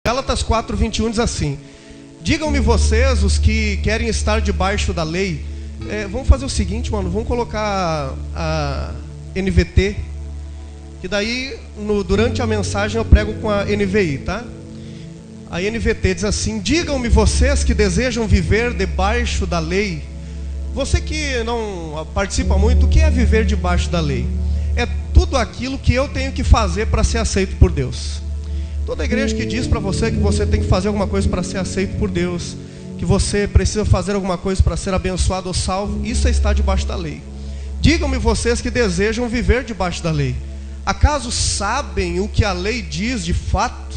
Gálatas 4:21 diz assim: digam-me vocês, os que querem estar debaixo da lei. Vamos fazer o seguinte, mano, vamos colocar a NVT, que daí durante a mensagem eu prego com a NVI, tá? A NVT diz assim: digam-me vocês que desejam viver debaixo da lei. Você que não participa muito, o que é viver debaixo da lei? É tudo aquilo que eu tenho que fazer para ser aceito por Deus. Toda igreja que diz para você que você tem que fazer alguma coisa para ser aceito por Deus, que você precisa fazer alguma coisa para ser abençoado ou salvo, isso é estar debaixo da lei. Digam-me vocês que desejam viver debaixo da lei. Acaso sabem o que a lei diz de fato?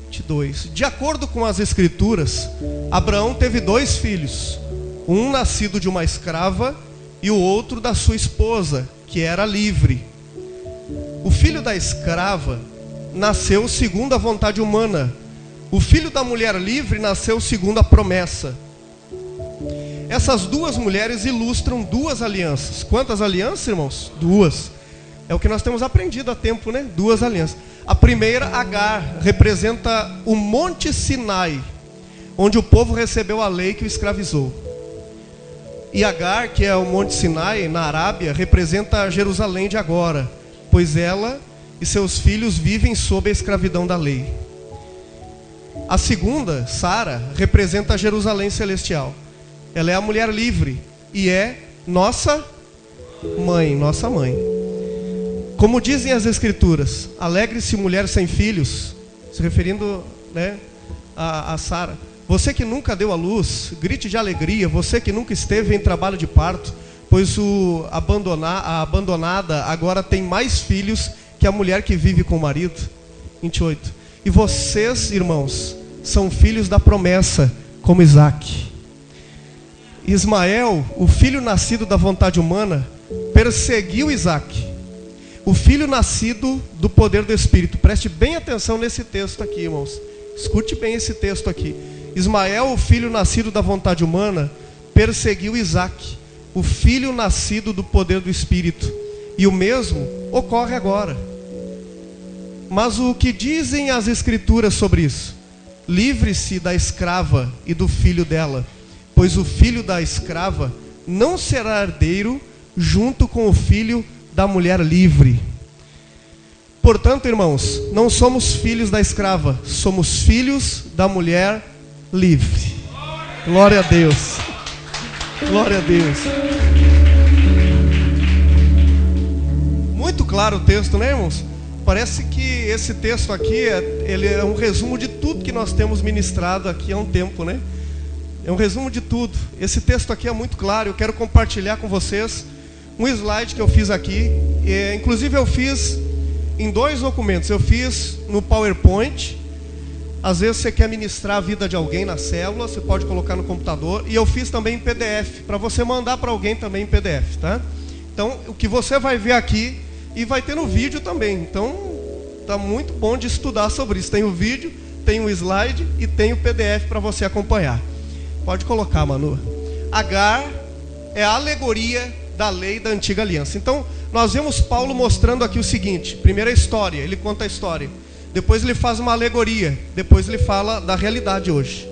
22. De acordo com as escrituras, Abraão teve 2 filhos, um nascido de uma escrava e o outro da sua esposa, que era livre. O filho da escrava nasceu segundo a vontade humana. O filho da mulher livre nasceu segundo a promessa. Essas 2 mulheres ilustram 2 alianças. Quantas alianças, irmãos? 2. É o que nós temos aprendido há tempo, né? 2 alianças. A primeira, Agar, representa o Monte Sinai, onde o povo recebeu a lei que o escravizou. E Agar, que é o Monte Sinai, na Arábia, representa Jerusalém de agora, pois ela e seus filhos vivem sob a escravidão da lei. A segunda, Sara, representa Jerusalém celestial. Ela é a mulher livre e é nossa mãe, Como dizem as escrituras, alegre-se mulher sem filhos, se referindo, né, a Sara. Você que nunca deu à luz, grite de alegria. Você que nunca esteve em trabalho de parto, pois a abandonada agora tem mais filhos que a mulher que vive com o marido. 28. E vocês, irmãos, são filhos da promessa, como Isaac. Ismael, o filho nascido da vontade humana, perseguiu Isaac, o filho nascido do poder do Espírito. Preste bem atenção nesse texto aqui, irmãos. Escute bem esse texto aqui. Ismael, o filho nascido da vontade humana, perseguiu Isaac, o filho nascido do poder do Espírito. E o mesmo ocorre agora. Mas o que dizem as escrituras sobre isso? Livre-se da escrava e do filho dela, pois o filho da escrava não será herdeiro junto com o filho da mulher livre. Portanto, irmãos, não somos filhos da escrava, somos filhos da mulher livre. Glória a Deus. Glória a Deus. Muito claro o texto, né, irmãos? Parece que esse texto aqui, ele é um resumo de tudo que nós temos ministrado aqui há um tempo, né? É um resumo de tudo. Esse texto aqui é muito claro. Eu quero compartilhar com vocês um slide que eu fiz aqui. Inclusive eu fiz em 2 documentos. Eu fiz no PowerPoint. Às vezes você quer ministrar a vida de alguém na célula, você pode colocar no computador. E eu fiz também em PDF, para você mandar para alguém também em PDF, tá? Então, o que você vai ver aqui, e vai ter no vídeo também. Então, tá muito bom de estudar sobre isso. Tem o vídeo, tem o slide e tem o PDF para você acompanhar. Pode colocar, Manu. Agar é a alegoria da lei da antiga aliança. Então, nós vemos Paulo mostrando aqui o seguinte. Primeiro a história, ele conta a história. Depois ele faz uma alegoria. Depois ele fala da realidade hoje.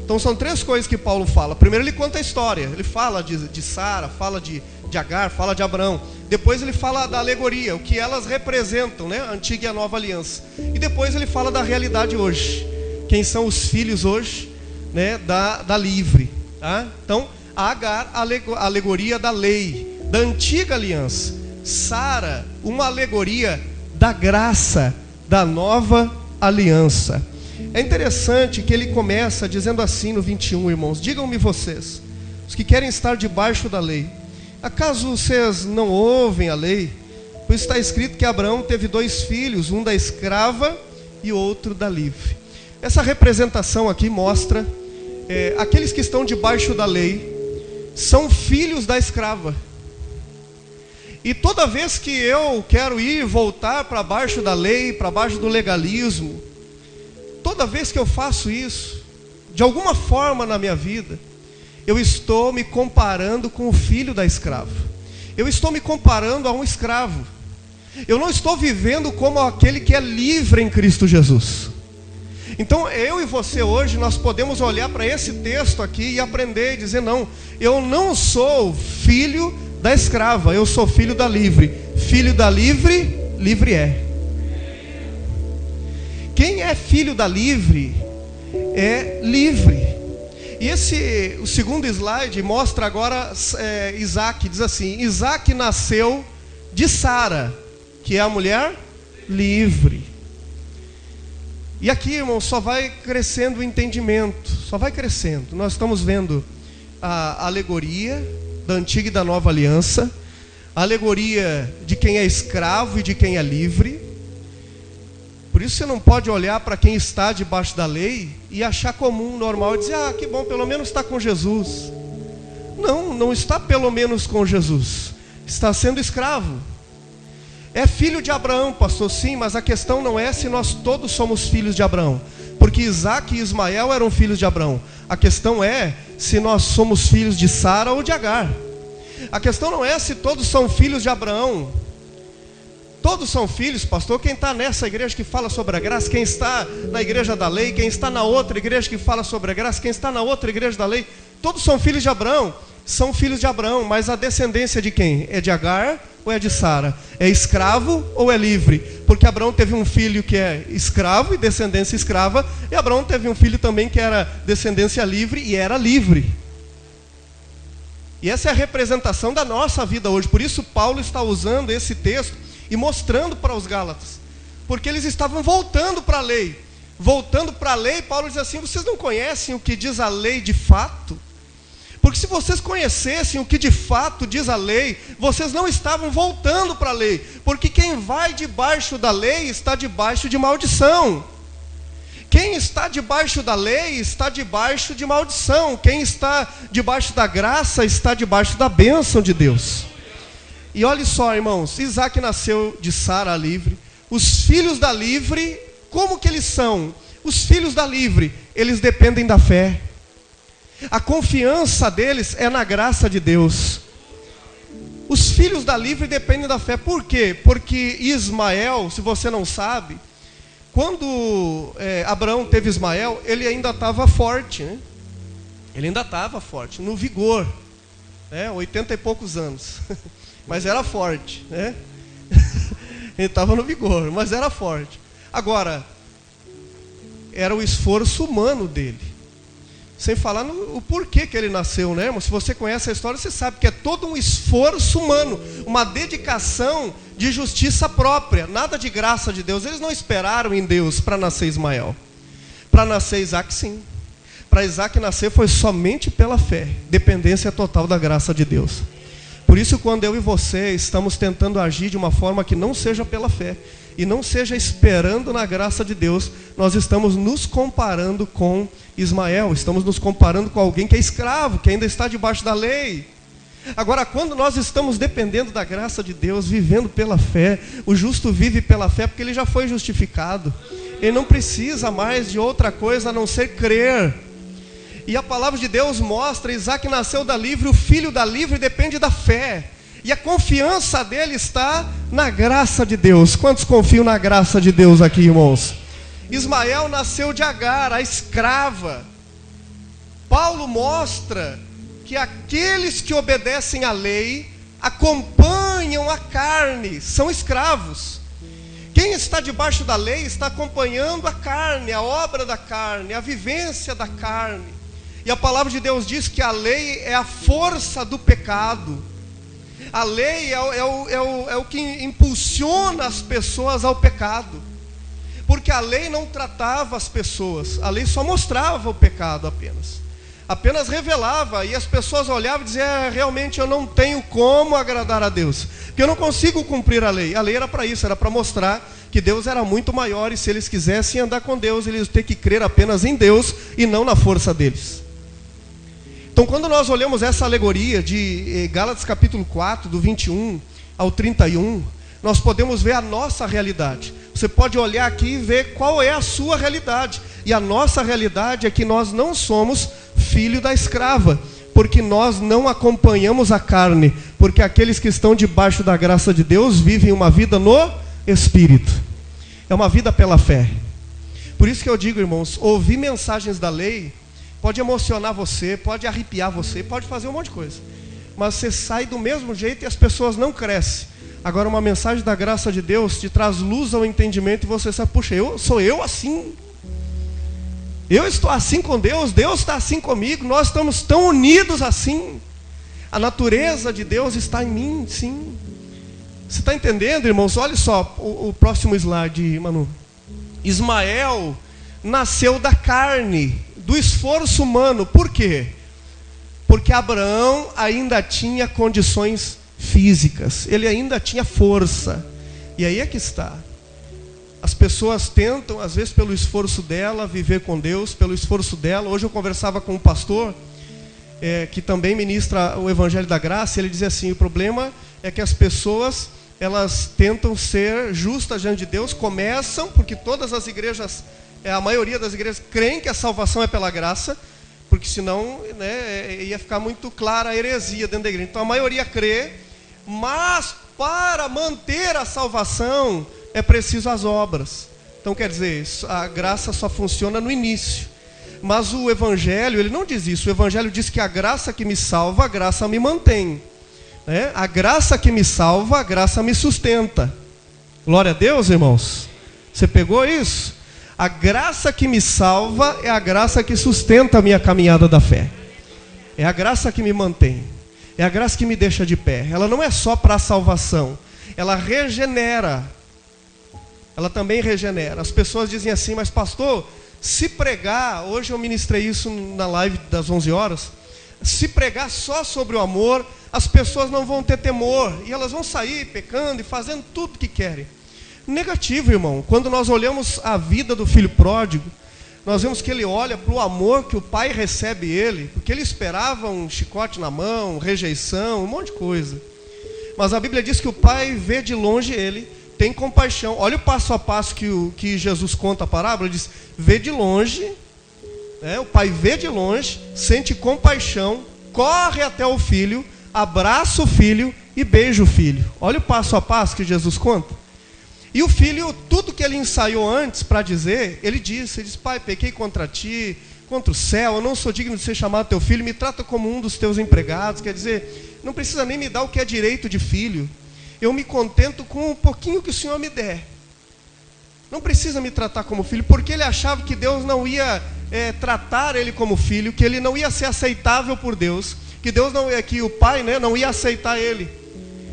Então são 3 coisas que Paulo fala. Primeiro ele conta a história. Ele fala de Sara, fala de Agar, fala de Abraão. Depois ele fala da alegoria, o que elas representam, né? A antiga e a nova aliança. E depois ele fala da realidade hoje. Quem são os filhos hoje, né? Da livre, tá? Então, Agar, a alegoria da lei, da antiga aliança. Sara, uma alegoria da graça, da nova aliança. É interessante que ele começa dizendo assim no 21, irmãos: digam-me vocês, os que querem estar debaixo da lei, acaso vocês não ouvem a lei? Pois está escrito que Abraão teve 2 filhos, um da escrava e outro da livre. Essa representação aqui mostra aqueles que estão debaixo da lei são filhos da escrava. E toda vez que eu quero ir voltar para baixo da lei, para baixo do legalismo, toda vez que eu faço isso, de alguma forma na minha vida, eu estou me comparando com o filho da escrava. Eu estou me comparando a um escravo. Eu não estou vivendo como aquele que é livre em Cristo Jesus. Então eu e você hoje, nós podemos olhar para esse texto aqui e aprender e dizer: não, eu não sou filho da escrava, eu sou filho da livre. Filho da livre, livre é. Quem é filho da livre é livre. E o segundo slide mostra agora Isaac. Diz assim: Isaac nasceu de Sara, que é a mulher livre. E aqui, irmão, só vai crescendo o entendimento, só vai crescendo. Nós estamos vendo a alegoria da antiga e da nova aliança, a alegoria de quem é escravo e de quem é livre. Por isso você não pode olhar para quem está debaixo da lei e achar comum, normal, e dizer: ah, que bom, pelo menos está com Jesus. Não, não está pelo menos com Jesus, está sendo escravo. É filho de Abraão, pastor, sim, mas a questão não é se nós todos somos filhos de Abraão, porque Isaac e Ismael eram filhos de Abraão. A questão é se nós somos filhos de Sara ou de Agar. A questão não é se todos são filhos de Abraão. Todos são filhos, pastor. Quem está nessa igreja que fala sobre a graça, quem está na igreja da lei, quem está na outra igreja que fala sobre a graça, quem está na outra igreja da lei, todos são filhos de Abraão. São filhos de Abraão, mas a descendência de quem? É de Agar ou é de Sara? É escravo ou é livre? Porque Abraão teve um filho que é escravo e descendência escrava, e Abraão teve um filho também que era descendência livre e era livre. E essa é a representação da nossa vida hoje. Por isso Paulo está usando esse texto e mostrando para os Gálatas, porque eles estavam voltando para a lei. Voltando para a lei, Paulo diz assim: vocês não conhecem o que diz a lei de fato? Porque se vocês conhecessem o que de fato diz a lei, vocês não estavam voltando para a lei. Porque quem vai debaixo da lei está debaixo de maldição. Quem está debaixo da lei está debaixo de maldição. Quem está debaixo da graça está debaixo da bênção de Deus. E olha só, irmãos, Isaac nasceu de Sara livre. Os filhos da livre, como que eles são? Os filhos da livre, eles dependem da fé. A confiança deles é na graça de Deus. Os filhos da livre dependem da fé. Por quê? Porque Ismael, se você não sabe, quando Abraão teve Ismael, ele ainda estava forte, né? Ele ainda estava forte, no vigor, 80 e poucos anos. Mas era forte, né? Ele estava no vigor, mas era forte. Agora, era o esforço humano dele. Sem falar o porquê que ele nasceu, né, irmão? Se você conhece a história, você sabe que é todo um esforço humano, uma dedicação de justiça própria, nada de graça de Deus. Eles não esperaram em Deus para nascer Ismael. Para nascer Isaac, sim. Para Isaac nascer foi somente pela fé, dependência total da graça de Deus. Por isso, quando eu e você estamos tentando agir de uma forma que não seja pela fé, e não seja esperando na graça de Deus, nós estamos nos comparando com Ismael, estamos nos comparando com alguém que é escravo, que ainda está debaixo da lei. Agora, quando nós estamos dependendo da graça de Deus, vivendo pela fé, o justo vive pela fé porque ele já foi justificado. Ele não precisa mais de outra coisa a não ser crer. E a palavra de Deus mostra: Isaac nasceu da livre, o filho da livre depende da fé. E a confiança dele está na graça de Deus. Quantos confiam na graça de Deus aqui, irmãos? Ismael nasceu de Agar, a escrava. Paulo mostra que aqueles que obedecem à lei acompanham a carne, são escravos. Quem está debaixo da lei está acompanhando a carne, a obra da carne, a vivência da carne. E a palavra de Deus diz que a lei é a força do pecado. A lei é o que impulsiona as pessoas ao pecado. Porque a lei não tratava as pessoas, a lei só mostrava o pecado apenas. Apenas revelava, e as pessoas olhavam e diziam: realmente eu não tenho como agradar a Deus, porque eu não consigo cumprir a lei. A lei era para isso, era para mostrar que Deus era muito maior, e se eles quisessem andar com Deus, eles iam ter que crer apenas em Deus e não na força deles. Então, quando nós olhamos essa alegoria de Gálatas capítulo 4, do 21 ao 31, nós podemos ver a nossa realidade. Você pode olhar aqui e ver qual é a sua realidade. E a nossa realidade é que nós não somos filho da escrava, porque nós não acompanhamos a carne, porque aqueles que estão debaixo da graça de Deus vivem uma vida no Espírito. É uma vida pela fé. Por isso que eu digo, irmãos, ouvir mensagens da lei pode emocionar você, pode arrepiar você, pode fazer um monte de coisa. Mas você sai do mesmo jeito e as pessoas não crescem. Agora uma mensagem da graça de Deus te traz luz ao entendimento e você sabe, puxa, sou eu assim? Eu estou assim com Deus, Deus está assim comigo, nós estamos tão unidos assim. A natureza de Deus está em mim, sim. Você está entendendo, irmãos? Olha só o próximo slide, Manu. Ismael nasceu da carne, do esforço humano. Por quê? Porque Abraão ainda tinha condições físicas, ele ainda tinha força. E aí é que está. As pessoas tentam, às vezes pelo esforço dela, viver com Deus, pelo esforço dela. Hoje eu conversava com um pastor, que também ministra o Evangelho da Graça, e ele dizia assim, o problema é que as pessoas, elas tentam ser justas diante de Deus, começam, porque todas as igrejas, a maioria das igrejas, creem que a salvação é pela graça, porque senão, né, ia ficar muito clara a heresia dentro da igreja. Então a maioria crê, mas para manter a salvação é preciso as obras. Então quer dizer, a graça só funciona no início. Mas o Evangelho, ele não diz isso. O Evangelho diz que a graça que me salva, a graça me mantém. A graça que me salva, a graça me sustenta. Glória a Deus, irmãos. Você pegou isso? A graça que me salva é a graça que sustenta a minha caminhada da fé. É a graça que me mantém. É a graça que me deixa de pé. Ela não é só para a salvação. Ela regenera. Ela também regenera. As pessoas dizem assim, mas pastor, se pregar, hoje eu ministrei isso na live das 11 horas, se pregar só sobre o amor, as pessoas não vão ter temor, e elas vão sair pecando e fazendo tudo que querem. Negativo, irmão. Quando nós olhamos a vida do filho pródigo, nós vemos que ele olha para o amor que o pai recebe ele, porque ele esperava um chicote na mão, rejeição, um monte de coisa. Mas a Bíblia diz que o pai vê de longe ele, tem compaixão. Olha o passo a passo que Jesus conta a parábola. Ele diz, vê de longe, o pai vê de longe, sente compaixão, corre até o filho, abraça o filho e beija o filho. Olha o passo a passo que Jesus conta. E o filho, tudo que ele ensaiou antes para dizer, ele diz, pai, pequei contra ti, contra o céu, eu não sou digno de ser chamado teu filho, me trata como um dos teus empregados. Quer dizer, não precisa nem me dar o que é direito de filho. Eu me contento com um pouquinho que o Senhor me der. Não precisa me tratar como filho, porque ele achava que Deus não ia tratar ele como filho, que ele não ia ser aceitável por Deus, que o pai, não ia aceitar ele.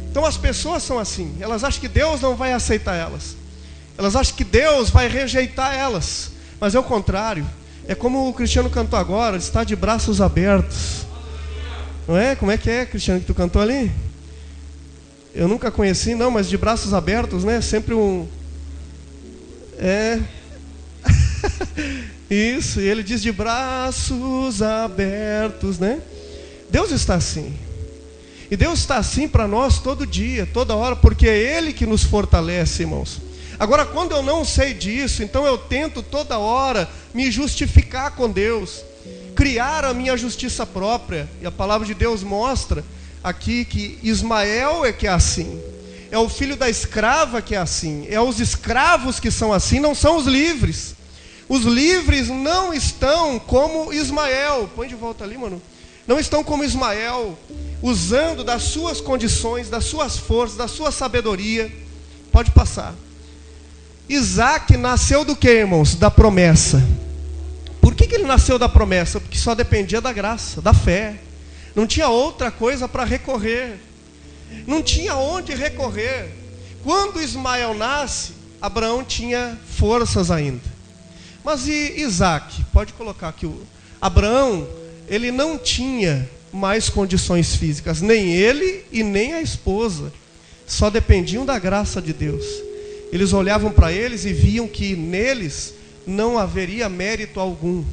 Então as pessoas são assim, elas acham que Deus não vai aceitar elas. Elas acham que Deus vai rejeitar elas. Mas é o contrário. É como o Cristiano cantou agora, está de braços abertos. Não é? Como é que é, Cristiano, que tu cantou ali? Eu nunca conheci, não, mas de braços abertos, né? Sempre um... Isso, e ele diz de braços abertos, né? Deus está assim. E Deus está assim para nós todo dia, toda hora, porque é Ele que nos fortalece, irmãos. Agora, quando eu não sei disso, então eu tento toda hora me justificar com Deus, criar a minha justiça própria. E a palavra de Deus mostra aqui que Ismael é que é assim. É o filho da escrava que é assim. É os escravos que são assim, não são os livres. Os livres não estão como Ismael. Põe de volta ali, mano. Não estão como Ismael, usando das suas condições, das suas forças, da sua sabedoria. Pode passar. Isaac nasceu do que, irmãos? Da promessa. Por que ele nasceu da promessa? Porque só dependia da graça, da fé. Não tinha outra coisa para recorrer. Não tinha onde recorrer. Quando Ismael nasce, Abraão tinha forças ainda. Mas e Isaac? Pode colocar aqui. Abraão, ele não tinha mais condições físicas. Nem ele e nem a esposa. Só dependiam da graça de Deus. Eles olhavam para eles e viam que neles não haveria mérito algum.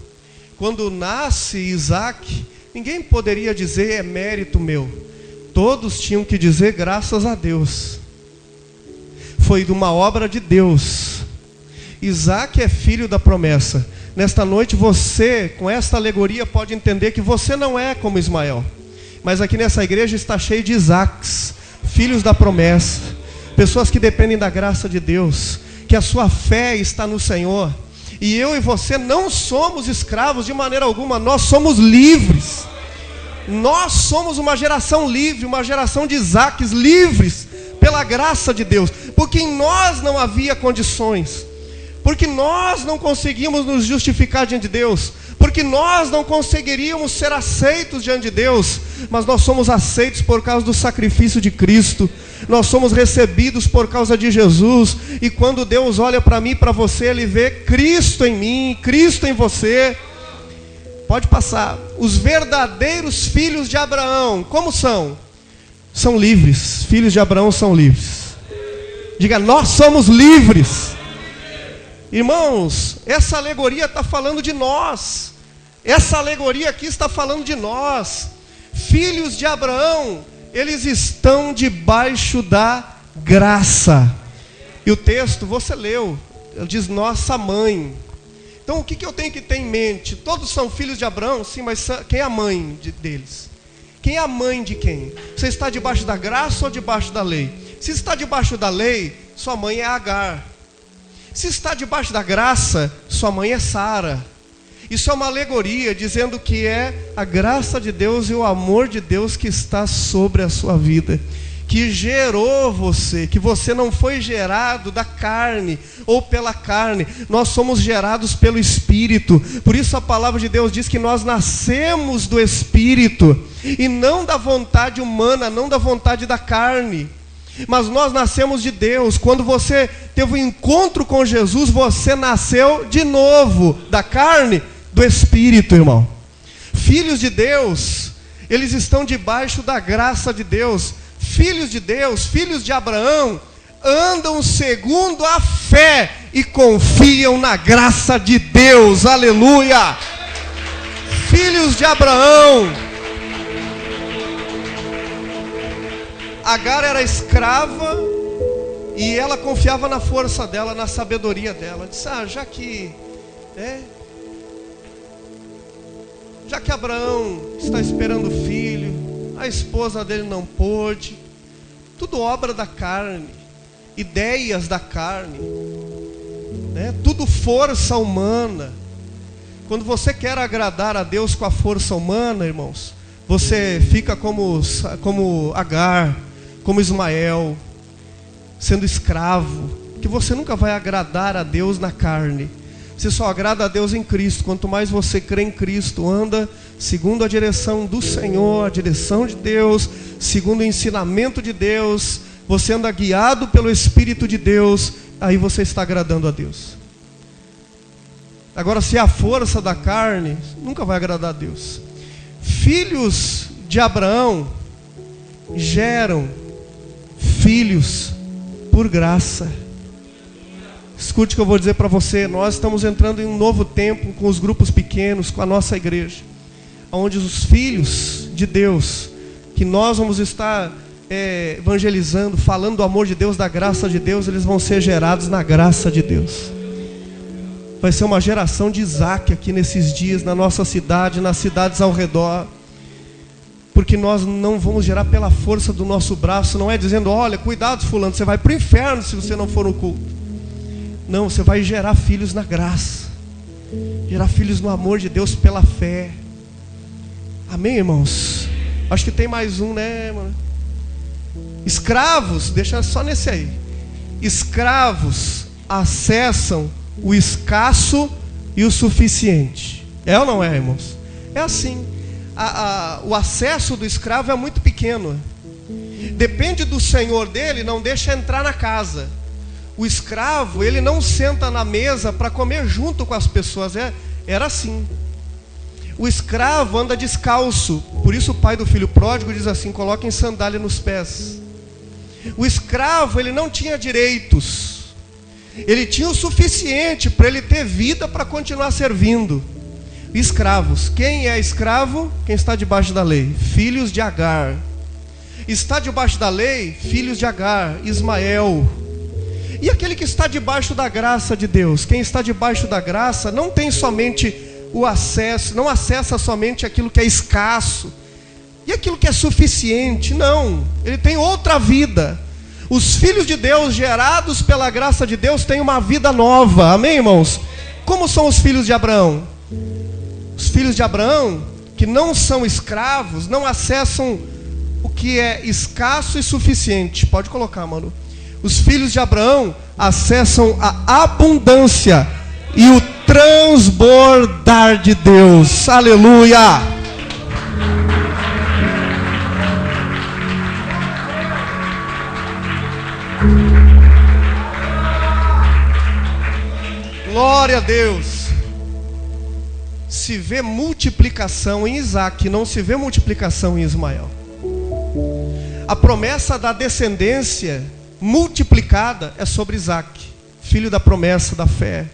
Quando nasce Isaac, ninguém poderia dizer é mérito meu. Todos tinham que dizer graças a Deus. Foi de uma obra de Deus. Isaac é filho da promessa. Nesta noite você, com esta alegoria, pode entender que você não é como Ismael. Mas aqui nessa igreja está cheio de Isaques, filhos da promessa. Pessoas que dependem da graça de Deus, que a sua fé está no Senhor. E eu e você não somos escravos de maneira alguma, nós somos livres. Nós somos uma geração livre, uma geração de Isaques livres pela graça de Deus, porque em nós não havia condições, porque nós não conseguimos nos justificar diante de Deus, porque nós não conseguiríamos ser aceitos diante de Deus, mas nós somos aceitos por causa do sacrifício de Cristo, nós somos recebidos por causa de Jesus, e quando Deus olha para mim e para você, Ele vê Cristo em mim, Cristo em você. Pode passar. Os verdadeiros filhos de Abraão, como são? São livres. Filhos de Abraão são livres. Diga, nós somos livres. Irmãos, essa alegoria está falando de nós. Essa alegoria aqui está falando de nós. Filhos de Abraão, eles estão debaixo da graça. E o texto, você leu, ele diz nossa mãe. Então o que eu tenho que ter em mente? Todos são filhos de Abraão? Sim, mas quem é a mãe deles? Quem é a mãe de quem? Você está debaixo da graça ou debaixo da lei? Se está debaixo da lei, sua mãe é Agar. Se está debaixo da graça, sua mãe é Sara. Isso é uma alegoria dizendo que é a graça de Deus e o amor de Deus que está sobre a sua vida, que gerou você, que você não foi gerado da carne ou pela carne, nós somos gerados pelo Espírito. Por isso a palavra de Deus diz que nós nascemos do Espírito e não da vontade humana, não da vontade da carne, mas nós nascemos de Deus. Quando você teve um encontro com Jesus, você nasceu de novo da carne, do Espírito, irmão. Filhos de Deus, eles estão debaixo da graça de Deus. Filhos de Deus, filhos de Abraão, andam segundo a fé e confiam na graça de Deus, aleluia. Filhos de Abraão. Agar era escrava e ela confiava na força dela, na sabedoria dela. Disse, já que Abraão está esperando filho, a esposa dele não pôde, tudo obra da carne, ideias da carne, tudo força humana. Quando você quer agradar a Deus com a força humana, irmãos, você fica como Agar, como Ismael, sendo escravo, que você nunca vai agradar a Deus na carne. Você só agrada a Deus em Cristo. Quanto mais você crê em Cristo, anda segundo a direção do Senhor, a direção de Deus, segundo o ensinamento de Deus, você anda guiado pelo Espírito de Deus, aí você está agradando a Deus. Agora, se é a força da carne, nunca vai agradar a Deus. Filhos de Abraão geram filhos por graça. Escute o que eu vou dizer para você. Nós estamos entrando em um novo tempo com os grupos pequenos, com a nossa igreja, onde os filhos de Deus, que nós vamos estar evangelizando, falando do amor de Deus, da graça de Deus, eles vão ser gerados na graça de Deus. Vai ser uma geração de Isaac aqui nesses dias, na nossa cidade, nas cidades ao redor. Porque nós não vamos gerar pela força do nosso braço. Não é dizendo, olha, cuidado fulano, você vai para o inferno se você não for no culto. Não, você vai gerar filhos na graça, gerar filhos no amor de Deus pela fé. Amém, irmãos? Acho que tem mais um, né, mano? Escravos, deixa só nesse aí. Escravos acessam o escasso e o suficiente. É ou não é, irmãos? É assim. O acesso do escravo é muito pequeno. Depende do senhor dele, não deixa entrar na casa. O escravo, ele não senta na mesa para comer junto com as pessoas. Era assim. O escravo anda descalço. Por isso o pai do filho pródigo diz assim, coloquem sandália nos pés. O escravo, ele não tinha direitos. Ele tinha o suficiente para ele ter vida para continuar servindo. Escravos. Quem é escravo? Quem está debaixo da lei. Filhos de Agar. Está debaixo da lei? Filhos de Agar. Ismael. E aquele que está debaixo da graça de Deus? Quem está debaixo da graça não tem somente o acesso, não acessa somente aquilo que é escasso e aquilo que é suficiente. Não, ele tem outra vida. Os filhos de Deus, gerados pela graça de Deus, têm uma vida nova. Amém, irmãos? Como são os filhos de Abraão? Os filhos de Abraão, que não são escravos, não acessam o que é escasso e suficiente. Pode colocar, mano. Os filhos de Abraão acessam a abundância e o transbordar de Deus. Aleluia! Glória a Deus. Se vê multiplicação em Isaac, não se vê multiplicação em Ismael. A promessa da descendência multiplicada é sobre Isaac, filho da promessa da fé,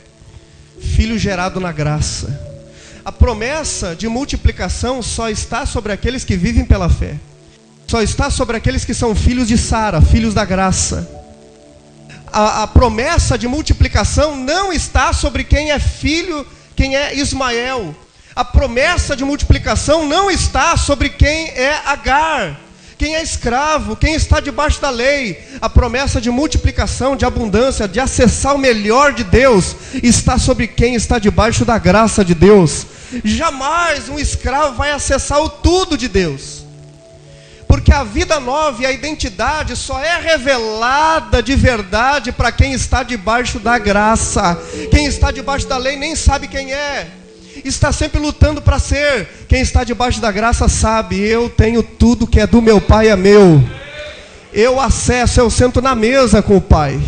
filho gerado na graça. A promessa de multiplicação só está sobre aqueles que vivem pela fé. Só está sobre aqueles que são filhos de Sara, filhos da graça. A promessa de multiplicação não está sobre quem é filho, quem é Ismael. A promessa de multiplicação não está sobre quem é Agar, quem é escravo, quem está debaixo da lei. A promessa de multiplicação, de abundância, de acessar o melhor de Deus, está sobre quem está debaixo da graça de Deus. Jamais um escravo vai acessar o tudo de Deus. Porque a vida nova e a identidade só é revelada de verdade para quem está debaixo da graça. Quem está debaixo da lei nem sabe quem é. Está sempre lutando para ser. Quem está debaixo da graça sabe: eu tenho tudo que é do meu Pai, é meu. Eu acesso, eu sento na mesa com o Pai.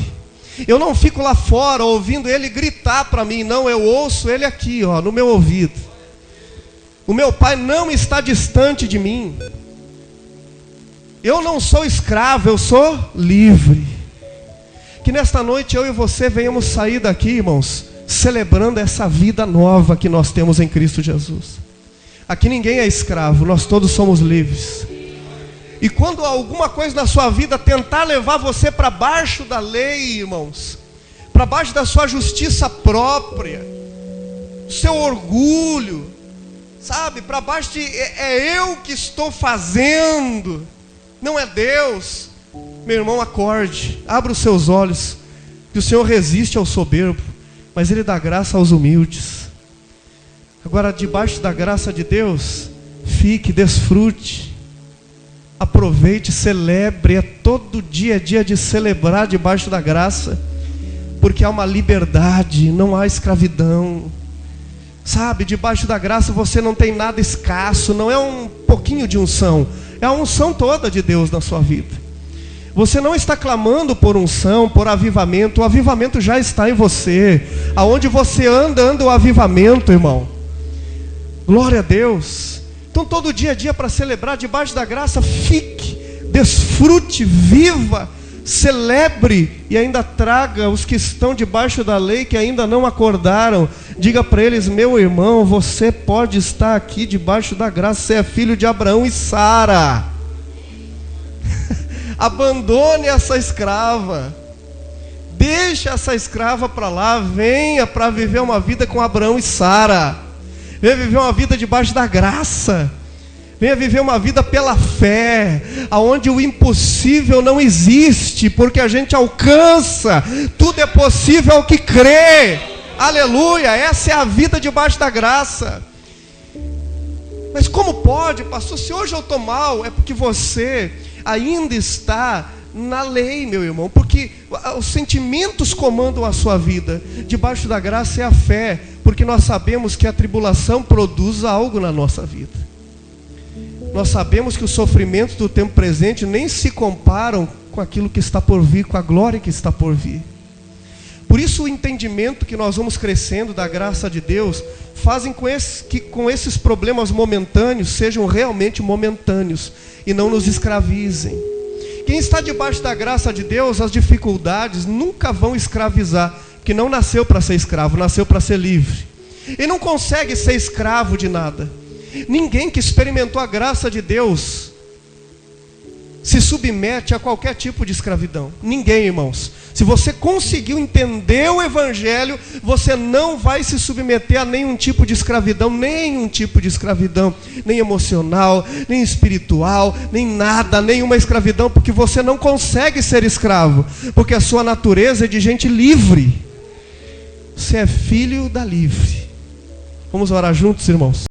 Eu não fico lá fora ouvindo Ele gritar para mim. Não, eu ouço Ele aqui, ó, no meu ouvido. O meu Pai não está distante de mim. Eu não sou escravo, eu sou livre. Que nesta noite eu e você venhamos sair daqui, irmãos, celebrando essa vida nova que nós temos em Cristo Jesus. Aqui ninguém é escravo, nós todos somos livres. E quando alguma coisa na sua vida tentar levar você para baixo da lei, irmãos, para baixo da sua justiça própria, seu orgulho, sabe, para baixo de é eu que estou fazendo, não é Deus. Meu irmão, acorde, abra os seus olhos, que o Senhor resiste ao soberbo, mas Ele dá graça aos humildes. Agora, debaixo da graça de Deus, fique, desfrute, aproveite, celebre. É todo dia dia de celebrar debaixo da graça, porque há uma liberdade, não há escravidão. Sabe, debaixo da graça você não tem nada escasso, não é um pouquinho de unção, é a unção toda de Deus na sua vida. Você não está clamando por unção, por avivamento. O avivamento já está em você. Aonde você anda, anda o avivamento, irmão. Glória a Deus. Então todo dia a dia para celebrar debaixo da graça, fique, desfrute, viva, celebre e ainda traga os que estão debaixo da lei, que ainda não acordaram. Diga para eles: meu irmão, você pode estar aqui debaixo da graça, você é filho de Abraão e Sara. Abandone essa escrava, deixe essa escrava para lá, venha para viver uma vida com Abraão e Sara. Venha viver uma vida debaixo da graça. Venha viver uma vida pela fé, aonde o impossível não existe, porque a gente alcança. Tudo é possível ao que crê. Aleluia, essa é a vida debaixo da graça. Mas como pode, pastor? Se hoje eu estou mal, é porque você ainda está na lei, meu irmão. Porque os sentimentos comandam a sua vida. Debaixo da graça é a fé, porque nós sabemos que a tribulação produz algo na nossa vida. Nós sabemos que os sofrimentos do tempo presente nem se comparam com aquilo que está por vir, com a glória que está por vir. Por isso o entendimento que nós vamos crescendo da graça de Deus fazem que com esses problemas momentâneos sejam realmente momentâneos e não nos escravizem. Quem está debaixo da graça de Deus, as dificuldades nunca vão escravizar, porque não nasceu para ser escravo, nasceu para ser livre. E não consegue ser escravo de nada. Ninguém que experimentou a graça de Deus se submete a qualquer tipo de escravidão. Ninguém, irmãos. Se você conseguiu entender o Evangelho, você não vai se submeter a nenhum tipo de escravidão, nem emocional, nem espiritual, nem nada, nenhuma escravidão, porque você não consegue ser escravo, porque a sua natureza é de gente livre. Você é filho da livre. Vamos orar juntos, irmãos?